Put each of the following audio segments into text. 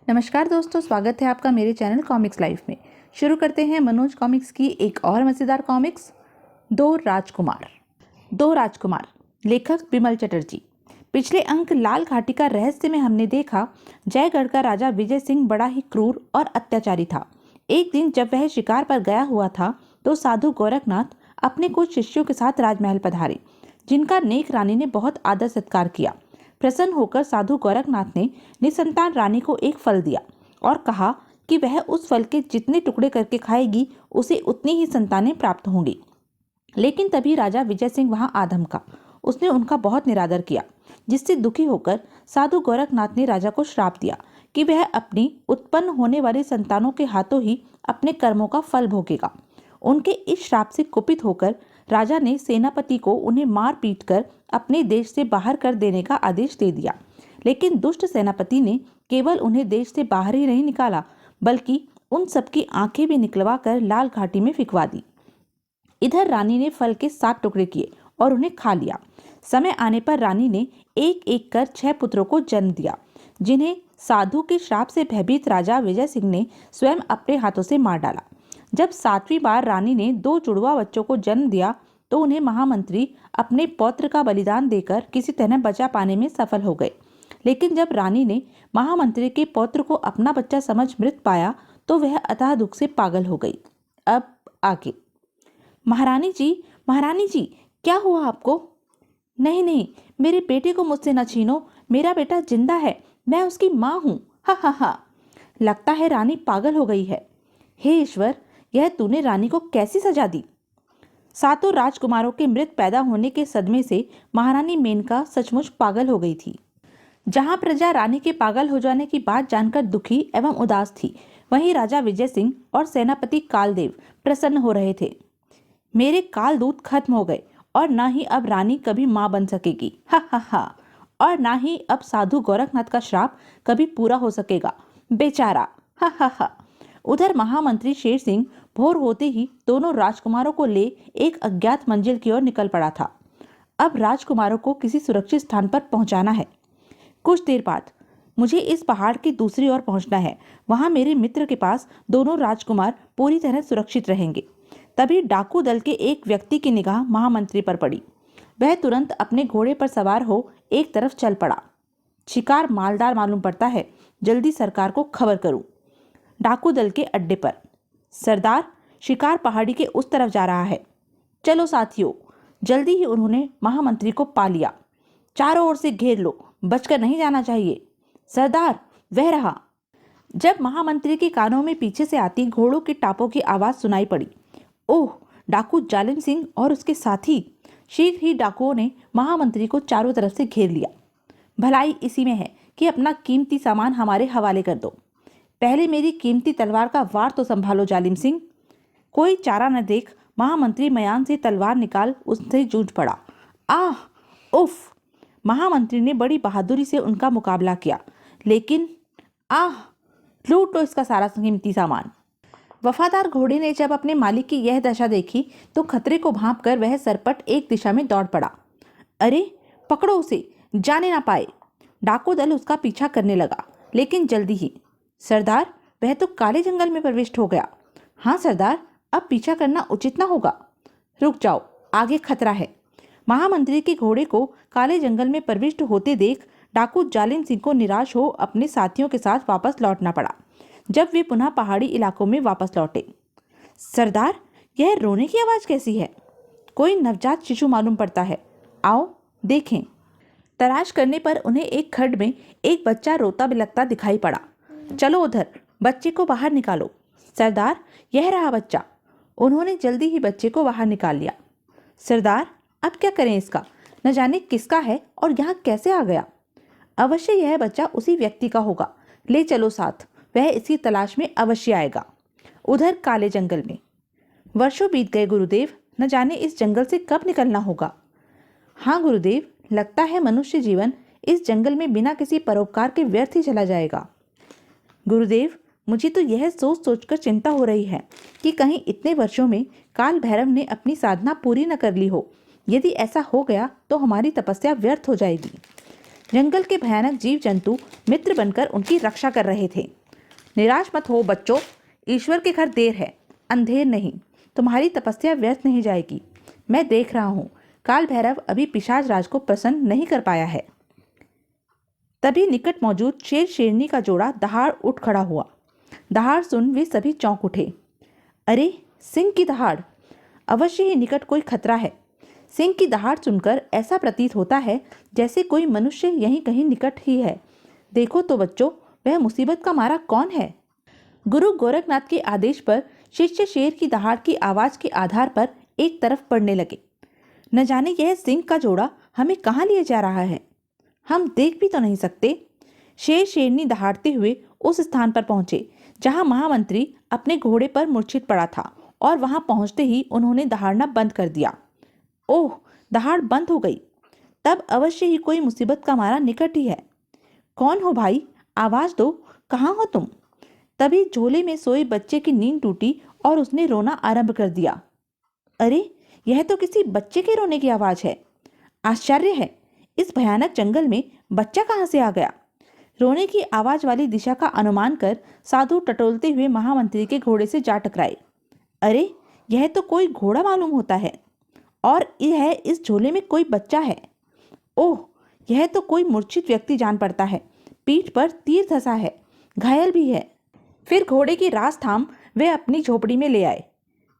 नमस्कार दोस्तों, स्वागत है आपका मेरे चैनल कॉमिक्स लाइफ में। शुरू करते हैं मनोज कॉमिक्स की एक और मज़ेदार कॉमिक्स, दो राजकुमार। लेखक बिमल चटर्जी। पिछले अंक लाल घाटी का रहस्य में हमने देखा जयगढ़ का राजा विजय सिंह बड़ा ही क्रूर और अत्याचारी था। एक दिन जब वह शिकार पर गया हुआ था तो साधु गोरखनाथ अपने कुछ शिष्यों के साथ राजमहल पधारे, जिनका नेक रानी ने बहुत आदर सत्कार किया। प्रसन्न होकर साधु गोरखनाथ ने निसंतान रानी को एक फल दिया और कहा कि वह उस फल के जितने टुकड़े करके खाएगी उसे उतनी ही संतानें प्राप्त होंगी। लेकिन तभी राजा विजय सिंह वहां आ धमका। उसने उनका बहुत निरादर किया, जिससे दुखी होकर साधु गोरखनाथ ने राजा को श्राप दिया कि वह अपनी उत्पन्न होने वाली संतानों के हाथों ही अपने कर्मों का फल भोगेगा। उनके इस श्राप से कुपित होकर राजा ने सेनापति को उन्हें मार पीट कर अपने देश से बाहर कर देने का आदेश दे दिया। लेकिन दुष्ट सेनापति ने केवल उन्हें देश से बाहर ही नहीं निकाला, बल्कि उन सबकी आंखें भी निकलवा कर लाल घाटी में फिकवा दी। इधर रानी ने फल के 7 टुकड़े किए और उन्हें खा लिया। समय आने पर रानी ने एक एक कर 6 पुत्रों को जन्म दिया, जिन्हें साधु के श्राप से भयभीत राजा विजय सिंह ने स्वयं अपने हाथों से मार डाला। जब 7वीं बार रानी ने 2 जुड़वा बच्चों को जन्म दिया तो उन्हें महामंत्री अपने पौत्र का बलिदान देकर किसी तरह बचा पाने में सफल हो गए। लेकिन जब रानी ने महामंत्री के पौत्र को अपना बच्चा समझ मृत पाया तो वह अथाह दुख से पागल हो गई। अब आगे। महारानी जी, क्या हुआ आपको? नहीं, मेरे बेटे को मुझसे न छीनो। मेरा बेटा जिंदा है, मैं उसकी माँ हूँ। हा। लगता है रानी पागल हो गई है। हे ईश्वर, यह तूने रानी को कैसी सजा दी? 7 राजकुमारों के मृत पैदा होने के सदमे से महारानी मेनका सचमुच पागल हो गई थी। जहां प्रजा रानी के पागल हो जाने की बात जानकर दुखी एवं उदास थी, वहीं राजा विजय सिंह और सेनापति कालदेव प्रसन्न हो रहे थे। मेरे कालदूत खत्म हो गए और ना ही अब रानी कभी मां बन सकेगी। हा। और ना ही अब साधु गोरखनाथ का श्राप कभी पूरा हो सकेगा, बेचारा। हा। उधर महामंत्री शेर सिंह भोर होते ही दोनों राजकुमारों को ले एक अज्ञात मंजिल की ओर निकल पड़ा था। अब राजकुमारों को किसी सुरक्षित स्थान पर पहुंचाना है। कुछ देर बाद मुझे इस पहाड़ की दूसरी ओर पहुंचना है। वहां मेरे मित्र के पास दोनों राजकुमार पूरी तरह सुरक्षित रहेंगे। तभी डाकू दल के एक व्यक्ति की निगाह महामंत्री पर पड़ी। वह तुरंत अपने घोड़े पर सवार हो एक तरफ चल पड़ा। शिकार मालदार मालूम पड़ता है, जल्दी सरकार को खबर करूं। डाकू दल के अड्डे पर। सरदार, शिकार पहाड़ी के उस तरफ जा रहा है। चलो साथियों। जल्दी ही उन्होंने महामंत्री को पा लिया। चारों ओर से घेर लो, बचकर नहीं जाना चाहिए। सरदार, वह रहा। जब महामंत्री के कानों में पीछे से आती घोड़ों के टापों की आवाज सुनाई पड़ी। ओह, डाकू जालिम सिंह और उसके साथी। शीघ्र ही डाकुओं ने महामंत्री को चारों तरफ से घेर लिया। भलाई इसी में है कि अपना कीमती सामान हमारे हवाले कर दो। पहले मेरी कीमती तलवार का वार तो संभालो जालिम सिंह। कोई चारा न देख महामंत्री मयान से तलवार निकाल उससे जूझ पड़ा। आह, उफ। महामंत्री ने बड़ी बहादुरी से उनका मुकाबला किया, लेकिन आह, लूट लो इसका सारा कीमती सामान। वफादार घोड़े ने जब अपने मालिक की यह दशा देखी तो खतरे को भांप कर वह सरपट एक दिशा में दौड़ पड़ा। अरे, पकड़ो उसे, जाने ना पाए। डाकू दल उसका पीछा करने लगा, लेकिन जल्दी ही। सरदार, वह तो काले जंगल में प्रविष्ट हो गया। हाँ सरदार, अब पीछा करना उचित ना होगा। रुक जाओ, आगे खतरा है। महामंत्री के घोड़े को काले जंगल में प्रविष्ट होते देख डाकू जालिम सिंह को निराश हो अपने साथियों के साथ वापस लौटना पड़ा। जब वे पुनः पहाड़ी इलाकों में वापस लौटे। सरदार, यह रोने की आवाज कैसी है? कोई नवजात शिशु मालूम पड़ता है। आओ देखें। तलाश करने पर उन्हें एक खड्ड में एक बच्चा रोता बिलखता दिखाई पड़ा। चलो उधर, बच्चे को बाहर निकालो। सरदार, यह रहा बच्चा। उन्होंने जल्दी ही बच्चे को बाहर निकाल लिया। सरदार, अब क्या करें इसका? न जाने किसका है और यहाँ कैसे आ गया। अवश्य यह बच्चा उसी व्यक्ति का होगा। ले चलो साथ, वह इसकी तलाश में अवश्य आएगा। उधर काले जंगल में। वर्षों बीत गए गुरुदेव, न जाने इस जंगल से कब निकलना होगा। हाँ गुरुदेव, लगता है मनुष्य जीवन इस जंगल में बिना किसी परोपकार के व्यर्थ ही चला जाएगा। गुरुदेव, मुझे तो यह सोच सोचकर चिंता हो रही है कि कहीं इतने वर्षों में काल भैरव ने अपनी साधना पूरी न कर ली हो। यदि ऐसा हो गया तो हमारी तपस्या व्यर्थ हो जाएगी। जंगल के भयानक जीव जंतु मित्र बनकर उनकी रक्षा कर रहे थे। निराश मत हो बच्चों, ईश्वर के घर देर है अंधेर नहीं। तुम्हारी तपस्या व्यर्थ नहीं जाएगी। मैं देख रहा हूँ काल भैरव अभी पिशाच राज को प्रसन्न नहीं कर पाया है। तभी निकट मौजूद शेर शेरनी का जोड़ा दहाड़ उठ खड़ा हुआ। दहाड़ सुन वे सभी चौंक उठे। अरे, सिंह की दहाड़! अवश्य ही निकट कोई खतरा है। सिंह की दहाड़ सुनकर ऐसा प्रतीत होता है जैसे कोई मनुष्य यहीं कहीं निकट ही है। देखो तो बच्चों, वह मुसीबत का मारा कौन है? गुरु गोरखनाथ के आदेश पर शिष्य शेर की दहाड़ की आवाज के आधार पर एक तरफ पड़ने लगे। न जाने यह सिंह का जोड़ा हमें कहाँ लिए जा रहा है। हम देख भी तो नहीं सकते। शेर शेरनी दहाड़ते हुए उस स्थान पर पहुंचे जहां महामंत्री अपने घोड़े पर मूर्छित पड़ा था, और वहां पहुंचते ही उन्होंने दहाड़ना बंद कर दिया। ओह, दहाड़ बंद हो गई। तब अवश्य ही कोई मुसीबत का मारा निकट ही है। कौन हो भाई, आवाज दो, कहाँ हो तुम? तभी झोले में सोए बच्चे की नींद टूटी और उसने रोना आरंभ कर दिया। अरे, यह तो किसी बच्चे के रोने की आवाज है। आश्चर्य है, इस भयानक जंगल में बच्चा कहाँ से आ गया? रोने की आवाज वाली दिशा का अनुमान कर साधु टटोलते हुए महामंत्री के घोड़े से जा टकराए। अरे, यह तो कोई घोड़ा मालूम होता है, और यह इस झोले में कोई बच्चा है। ओह, यह तो कोई मूर्छित व्यक्ति जान पड़ता है। पीठ पर तीर धंसा है, घायल भी है। फिर घोड़े की रास थाम वे अपनी झोपड़ी में ले आए।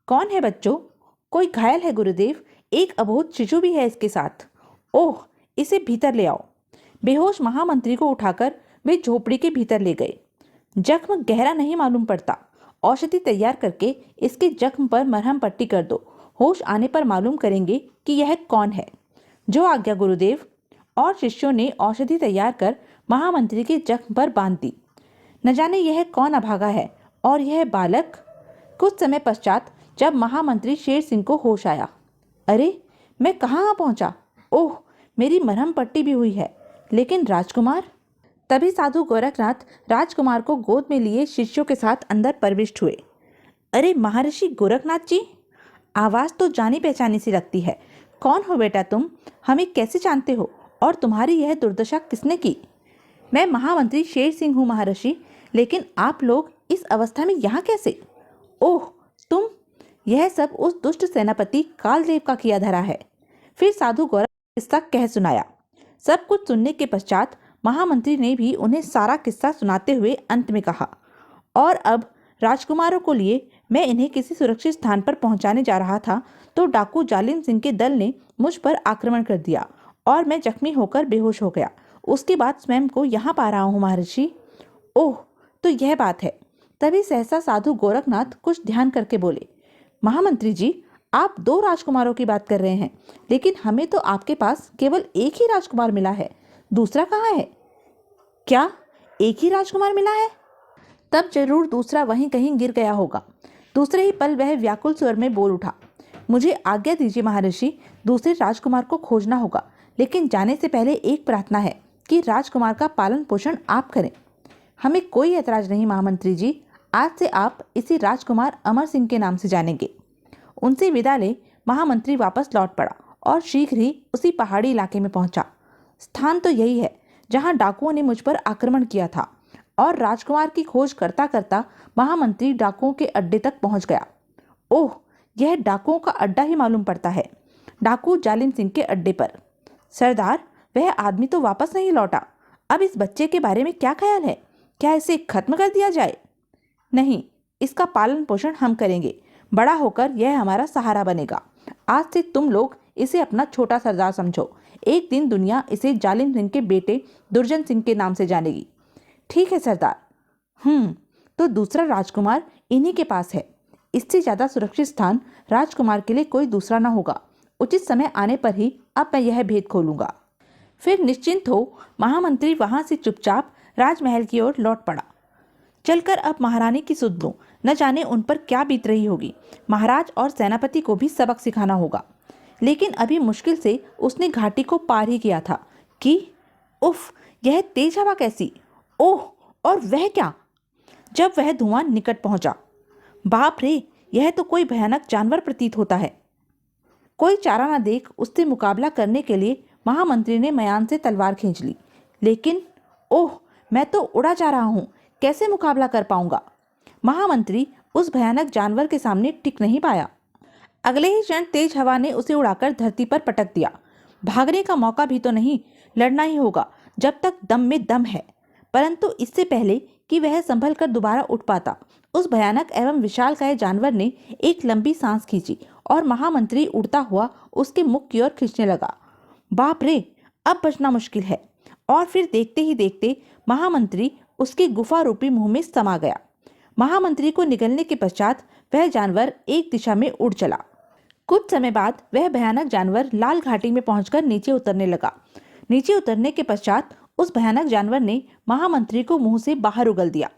कौन है बच्चों? कोई घायल है गुरुदेव, एक अबोध शिशु भी है इसके साथ। ओह, इसे भीतर ले आओ। बेहोश महामंत्री को उठाकर वे झोपड़ी के भीतर ले गए। जख्म गहरा नहीं मालूम पड़ता। औषधि तैयार करके इसके जख्म पर मरहम पट्टी कर दो। होश आने पर मालूम करेंगे कि यह कौन है। जो आज्ञा गुरुदेव। और शिष्यों ने औषधि तैयार कर महामंत्री के जख्म पर बांध दी। न जाने यह कौन अभागा है और यह बालक। कुछ समय पश्चात जब महामंत्री शेर सिंह को होश आया, अरे, मैं कहाँ पहुंचा? ओह, मेरी मरहम पट्टी भी हुई है, लेकिन राजकुमार? तभी साधु गोरखनाथ राजकुमार को गोद में लिए शिष्यों के साथ अंदर प्रविष्ट हुए। अरे महर्षि गोरखनाथ जी, आवाज तो जानी पहचानी सी लगती है। कौन हो बेटा तुम? हमें कैसे जानते हो, और तुम्हारी यह दुर्दशा किसने की? मैं महामंत्री शेर सिंह हूँ महर्षि, लेकिन आप लोग इस अवस्था में यहाँ कैसे? ओह, तुम! यह सब उस दुष्ट सेनापति कालदेव का किया धरा है। फिर साधु गोरख किस्सा कह सुनाया। सब कुछ सुनने के पश्चात महामंत्री ने भी उन्हें सारा किस्सा सुनाते हुए अंत में कहा, और अब राजकुमारों को लिए मैं इन्हें किसी सुरक्षित स्थान पर पहुंचाने जा रहा था तो डाकू जालिम सिंह के दल ने मुझ पर आक्रमण कर दिया और मैं जख्मी होकर बेहोश हो गया। उसके बाद स्वयं को यहाँ पा रहा हूँ महर्षि। ओह, तो यह बात है। तभी सहसा साधु गोरखनाथ कुछ ध्यान करके बोले, महामंत्री जी, आप 2 राजकुमारों की बात कर रहे हैं, लेकिन हमें तो आपके पास केवल एक ही राजकुमार मिला है। दूसरा कहाँ है? क्या एक ही राजकुमार मिला है? तब जरूर दूसरा वहीं कहीं गिर गया होगा। दूसरे ही पल वह व्याकुल स्वर में बोल उठा, मुझे आज्ञा दीजिए महर्षि, दूसरे राजकुमार को खोजना होगा, लेकिन जाने से पहले एक प्रार्थना है कि राजकुमार का पालन पोषण आप करें। हमें कोई ऐतराज नहीं महामंत्री जी, आज से आप इसी राजकुमार अमर सिंह के नाम से जानेंगे। उनसे विदा ले महामंत्री वापस लौट पड़ा और शीघ्र ही उसी पहाड़ी इलाके में पहुंचा। स्थान तो यही है जहां डाकुओं ने मुझ पर आक्रमण किया था, और राजकुमार की खोज करता करता महामंत्री डाकुओं के अड्डे तक पहुंच गया। ओह, यह डाकुओं का अड्डा ही मालूम पड़ता है, डाकू जालिम सिंह के अड्डे पर। सरदार, वह आदमी तो वापस नहीं लौटा। अब इस बच्चे के बारे में क्या ख्याल है? क्या इसे खत्म कर दिया जाए? नहीं, इसका पालन पोषण हम करेंगे। बड़ा होकर यह हमारा सहारा बनेगा। आज से तुम लोग इसे अपना छोटा सरदार समझो। एक दिन दुनिया इसे जालिम सिंह के बेटे दुर्जन सिंह के नाम से जानेगी। ठीक है सरदार। तो दूसरा राजकुमार इन्हीं के पास है। इससे ज्यादा सुरक्षित स्थान राजकुमार के लिए कोई दूसरा न होगा। उचित समय आने पर ही अब मैं यह भेद खोलूंगा। फिर निश्चिंत हो महामंत्री वहां से चुपचाप राजमहल की ओर लौट पड़ा। चलकर अब महारानी की सुध लूं, न जाने उन पर क्या बीत रही होगी। महाराज और सेनापति को भी सबक सिखाना होगा। लेकिन अभी मुश्किल से उसने घाटी को पार ही किया था कि उफ, यह तेज हवा कैसी! ओह, और वह क्या? जब वह धुआं निकट पहुंचा, बाप रे, यह तो कोई भयानक जानवर प्रतीत होता है। कोई चारा न देख उससे मुकाबला करने के लिए महामंत्री ने मयान से तलवार खींच ली। लेकिन ओह, मैं तो उड़ा जा रहा हूँ। कैसे मुकाबला कर पाऊंगा। महामंत्री उस भयानक जानवर के सामने टिक नहीं पाया। अगले ही क्षण तेज हवा ने उसे उड़ाकर धरती पर पटक दिया। भागने का मौका भी तो नहीं, लड़ना ही होगा जब तक दम में दम है। परंतु इससे पहले कि वह संभल कर दोबारा उठ पाता, उस भयानक एवं विशालकाय जानवर ने एक लंबी सांस खींची और महामंत्री उड़ता हुआ उसके मुख की ओर खींचने लगा। बाप रे, अब बचना मुश्किल है। और फिर देखते ही देखते महामंत्री उसके गुफा रूपी मुंह में समा गया। महामंत्री को निगलने के पश्चात वह जानवर एक दिशा में उड़ चला। कुछ समय बाद वह भयानक जानवर लाल घाटी में पहुंचकर नीचे उतरने लगा। नीचे उतरने के पश्चात उस भयानक जानवर ने महामंत्री को मुंह से बाहर उगल दिया।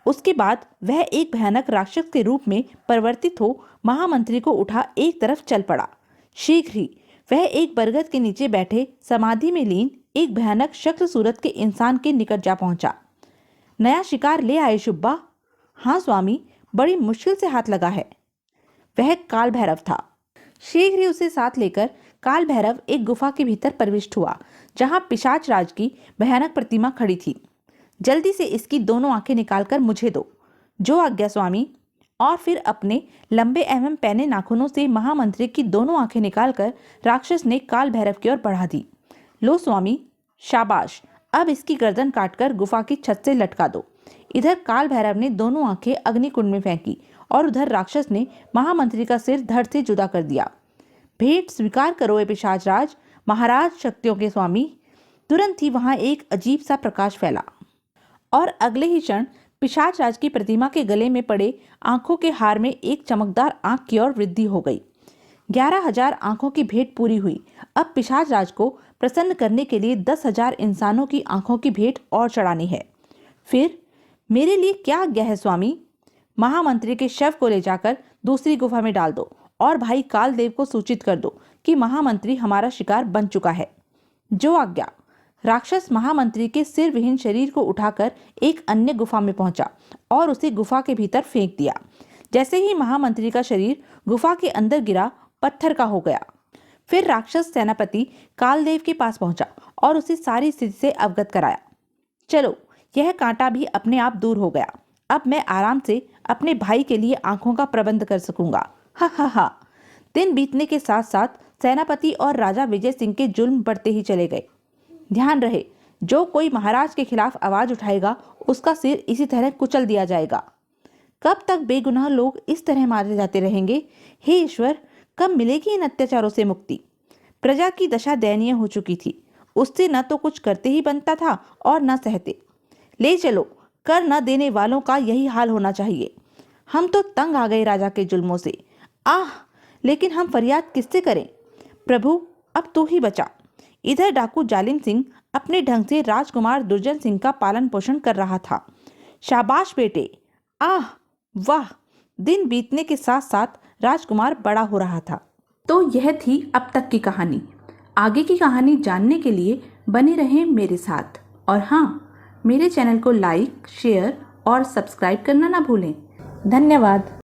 उसके बाद वह एक भयानक राक्षस के रूप में परिवर्तित हो महामंत्री को उठा एक तरफ चल पड़ा। शीघ्र ही वह एक बरगद के नीचे बैठे समाधि में लीन एक भयानक शक्ल सूरत के इंसान के निकट जा पहुंचा। नया शिकार ले आए शुब्बा? हाँ स्वामी, बड़ी मुश्किल से हाथ लगा है। वह काल भैरव था। शीघ्र ही उसे साथ लेकर काल भैरव एक गुफा के भीतर प्रविष्ट हुआ, जहां पिशाच राज की भयानक प्रतिमा खड़ी थी। जल्दी से इसकी दोनों आंखें निकालकर मुझे दो। जो आज्ञा स्वामी। और फिर अपने लंबे एवं पैने नाखूनों से महामंत्री की दोनों आंखें निकालकर राक्षस ने काल भैरव की ओर बढ़ा दी। लो स्वामी, शाबाश, अब इसकी गर्दन काटकर गुफा की छत से लटका दो। इधर काल भैरव ने दोनों आंखें अग्निकुंड में फेंकी और उधर राक्षस ने महामंत्री का सिर धड़ से जुदा कर दिया। भेंट स्वीकार करो ए पिशाच राज, महाराज शक्तियों के स्वामी। तुरंत ही वहां एक अजीब सा प्रकाश फैला और अगले ही क्षण पिशाच राज की प्रतिमा के गले में पड़े आंखों के हार में एक चमकदार आंख की ओर वृद्धि हो गई। 11,000 आंखों की भेंट पूरी हुई। अब पिशाच राज को प्रसन्न करने के लिए 10,000 इंसानों की आंखों की भेंट और चढ़ानी है। फिर मेरे लिए क्या आज्ञा है स्वामी? महामंत्री के शव को ले जाकर दूसरी गुफा में डाल दो और भाई कालदेव को सूचित कर दो कि महामंत्री हमारा शिकार बन चुका है। जो आज्ञा। राक्षस महामंत्री के सिर विहीन शरीर को उठाकर एक अन्य गुफा में पहुंचा और उसे गुफा के भीतर फेंक दिया। जैसे ही महामंत्री का शरीर गुफा के अंदर गिरा, पत्थर का हो गया। फिर राक्षस सेनापति कालदेव के पास पहुंचा और उसे सारी स्थिति से अवगत कराया। चलो, यह कांटा भी अपने आप दूर हो गया। अब मैं आराम से अपने भाई के लिए आंखों का प्रबंध कर सकूंगा। हा हा हा। दिन बीतने के साथ साथ सेनापति और राजा विजय सिंह के जुल्म बढ़ते ही चले गए। ध्यान रहे, जो कोई महाराज के खिलाफ आवाज उठाएगा उसका सिर इसी तरह कुचल दिया जाएगा। कब तक बेगुनाह लोग इस तरह मारे जाते रहेंगे? हे ईश्वर, कब मिलेगी इन अत्याचारों से मुक्ति? प्रजा की दशा दयनीय हो चुकी थी। उससे न तो कुछ करते ही बनता था और न सहते। ले चलो, कर न देने वालों का यही हाल होना चाहिए। हम तो तंग आ गए राजा के जुल्मों से। आह, लेकिन हम फरियाद किससे करें? प्रभु, अब तू ही बचा। इधर डाकू जालिम सिंह अपने ढंग से राजकुमार दुर्जन सिंह का पालन पोषण कर रहा था। शाबाश बेटे। आह वाह। दिन बीतने के साथ साथ राजकुमार बड़ा हो रहा था। तो यह थी अब तक की कहानी। आगे की कहानी जानने के लिए बने रहें मेरे साथ। और हाँ, मेरे चैनल को लाइक, शेयर और सब्सक्राइब करना ना भूलें। धन्यवाद।